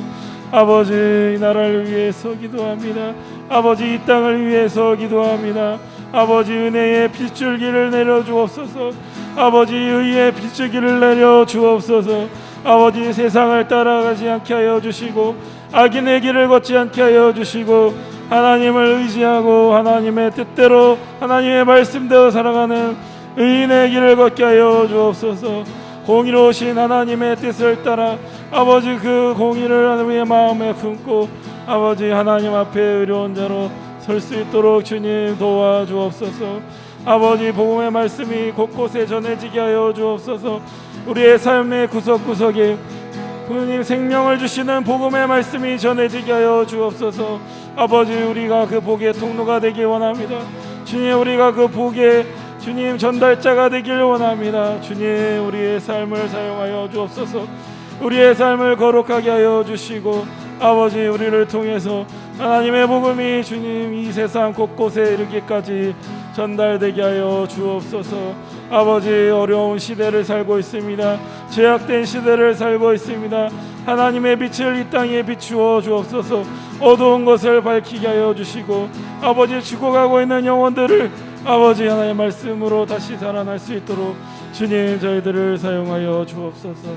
아버지 이 나라를 위해서 기도합니다. 아버지 이 땅을 위해서 기도합니다. 아버지 은혜의 빗줄기를 내려 주옵소서. 아버지 의의 빗줄기를 내려 주옵소서. 아버지 세상을 따라가지 않게 하여 주시고 악인의 길을 걷지 않게 하여 주시고 하나님을 의지하고 하나님의 뜻대로 하나님의 말씀대로 살아가는 의인의 길을 걷게 하여 주옵소서. 공의로우신 하나님의 뜻을 따라 아버지 그 공의를 우리의 마음에 품고 아버지 하나님 앞에 의로운 자로 설 수 있도록 주님 도와주옵소서. 아버지 복음의 말씀이 곳곳에 전해지게 하여 주옵소서. 우리의 삶의 구석구석에 주님 생명을 주시는 복음의 말씀이 전해지게 하여 주옵소서. 아버지 우리가 그 복의 통로가 되길 원합니다. 주님 우리가 그 복의 주님 전달자가 되길 원합니다. 주님 우리의 삶을 사용하여 주옵소서. 우리의 삶을 거룩하게 하여 주시고 아버지 우리를 통해서 하나님의 복음이 주님 이 세상 곳곳에 이르기까지 전달되게 하여 주옵소서. 아버지 어려운 시대를 살고 있습니다. 죄악된 시대를 살고 있습니다. 하나님의 빛을 이 땅에 비추어 주옵소서. 어두운 것을 밝히게 하여 주시고 아버지 죽어가고 있는 영혼들을 아버지 하나님의 말씀으로 다시 살아날 수 있도록 주님 저희들을 사용하여 주옵소서.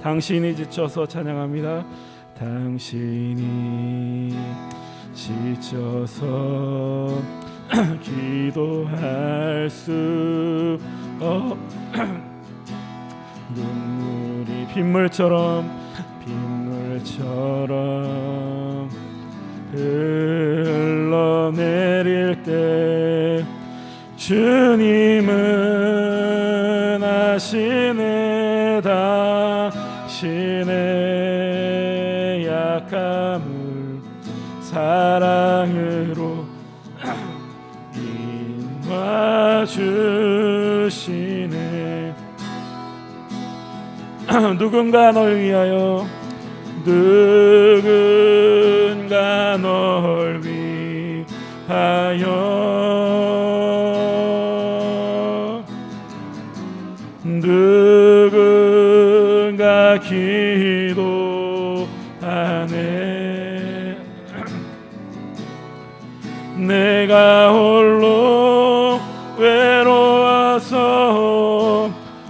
당신이 지쳐서 찬양합니다. 당신이 지쳐서 기도할 수 눈물이 빗물처럼 흘러내 무너질 때 주님은 아시네 당신의 약함을 사랑으로 인도해주시네. 누군가 널 위하여 누군가 널 위하여 누군가 기도하네. 내가 홀로 외로워서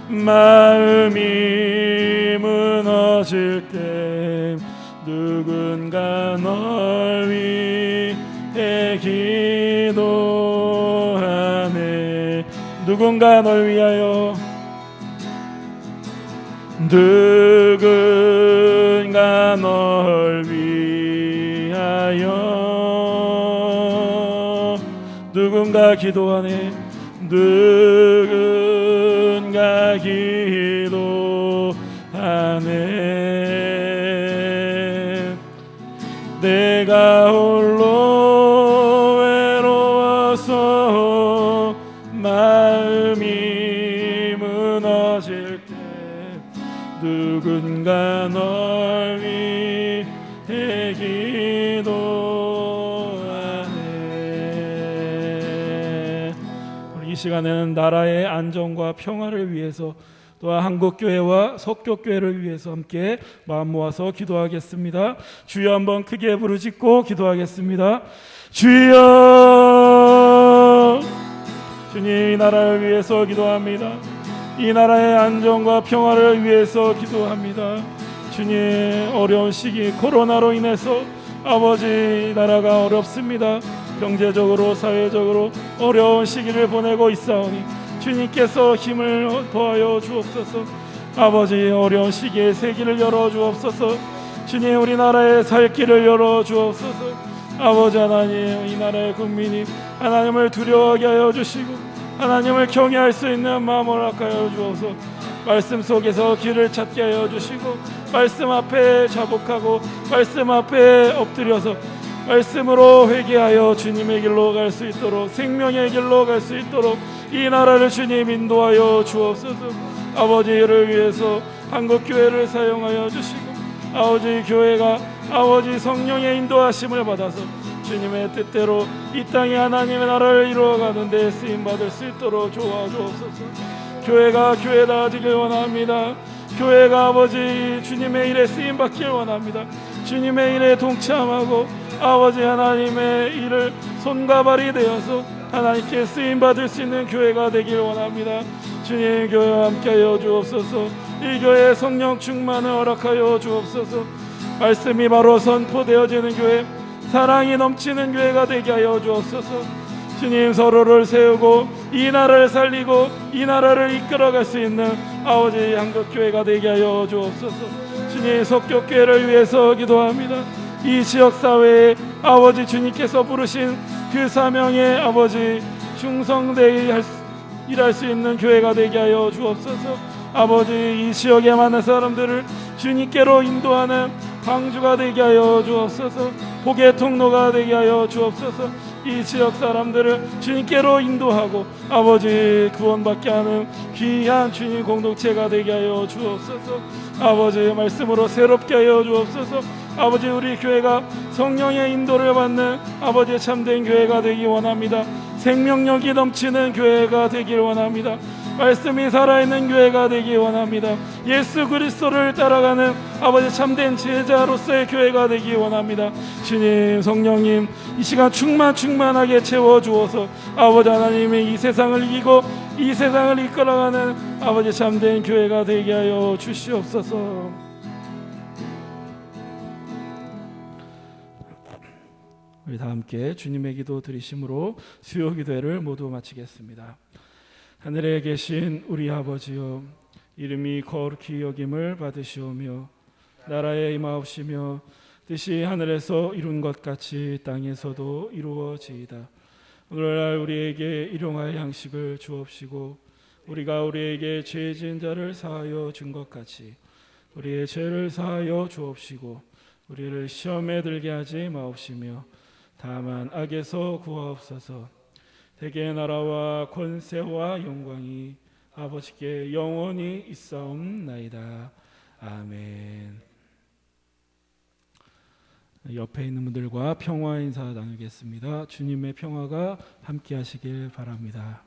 마음이 무너질 때 누군가 널 위해 기도하네. 누군가 널 위하여 누군가 널 위하여 누군가 기도하네. 누군가 기도하네. 내가 홀로 외로워서 마음이 무너질 때 누군가 널 위해 기도하네. 이 시간에는 나라의 안정과 평화를 위해서 또한 한국교회와 석교교회를 위해서 함께 마음 모아서 기도하겠습니다. 주여 한번 크게 부르짖고 기도하겠습니다. 주여, 주님 이 나라를 위해서 기도합니다. 이 나라의 안정과 평화를 위해서 기도합니다. 주님 어려운 시기 코로나로 인해서 아버지 나라가 어렵습니다. 경제적으로 사회적으로 어려운 시기를 보내고 있사오니 주님께서 힘을 더하여 주옵소서. 아버지 어려운 시기에 새 길을 열어 주옵소서. 주님 우리나라의 살 길을 열어 주옵소서. 아버지 하나님 이 나라의 국민이 하나님을 두려워하게 하여 주시고 하나님을 경외할 수 있는 마음을 허락하여 주옵소서. 말씀 속에서 길을 찾게 하여 주시고 말씀 앞에 자복하고 말씀 앞에 엎드려서 말씀으로 회개하여 주님의 길로 갈 수 있도록 생명의 길로 갈 수 있도록 이 나라를 주님 인도하여 주옵소서. 아버지를 위해서 한국교회를 사용하여 주시고 아버지 교회가 아버지 성령의 인도하심을 받아서 주님의 뜻대로 이 땅에 하나님의 나라를 이루어가는 데 쓰임받을 수 있도록 도와주옵소서. 교회가 교회다 되길 원합니다. 교회가 아버지 주님의 일에 쓰임받길 원합니다. 주님의 일에 동참하고 아버지 하나님의 일을 손과 발이 되어서 하나님께 쓰임받을 수 있는 교회가 되길 원합니다. 주님 교회와 함께하여 주옵소서. 이 교회에 성령 충만을 허락하여 주옵소서. 말씀이 바로 선포되어지는 교회, 사랑이 넘치는 교회가 되게 하여 주옵소서. 주님 서로를 세우고 이 나라를 살리고 이 나라를 이끌어갈 수 있는 아버지 한국교회가 되게 하여 주옵소서. 주님 석교교회를 위해서 기도합니다. 이 지역사회에 아버지 주님께서 부르신 그 사명에 아버지 충성되이 일할 수 있는 교회가 되게 하여 주옵소서. 아버지 이 지역에 많은 사람들을 주님께로 인도하는 방주가 되게 하여 주옵소서. 복의 통로가 되게 하여 주옵소서. 이 지역 사람들을 주님께로 인도하고 아버지 구원받게 하는 귀한 주님 공동체가 되게 하여 주옵소서. 아버지 말씀으로 새롭게 하여 주옵소서. 아버지 우리 교회가 성령의 인도를 받는 아버지 참된 교회가 되기 원합니다. 생명력이 넘치는 교회가 되길 원합니다. 말씀이 살아있는 교회가 되기 원합니다. 예수 그리스도를 따라가는 아버지 참된 제자로서의 교회가 되기 원합니다. 주님 성령님 이 시간 충만하게 채워주어서 아버지 하나님의 이 세상을 이기고 이 세상을 이끌어가는 아버지 참된 교회가 되게 하여 주시옵소서. 우리 다 함께 주님의 기도 드리심으로 수요 기도회를 모두 마치겠습니다. 하늘에 계신 우리 아버지여, 이름이 거룩히 여김을 받으시오며 나라에 임하옵시며 뜻이 하늘에서 이룬 것 같이 땅에서도 이루어지이다. 오늘날 우리에게 일용할 양식을 주옵시고 우리가 우리에게 죄 지은 자를 사하여 준 것 같이 우리의 죄를 사하여 주옵시고 우리를 시험에 들게 하지 마옵시며 다만 악에서 구하옵소서. 대개 나라와 권세와 영광이 아버지께 영원히 있사옵나이다. 아멘. 옆에 있는 분들과 평화 인사 나누겠습니다. 주님의 평화가 함께 하시길 바랍니다.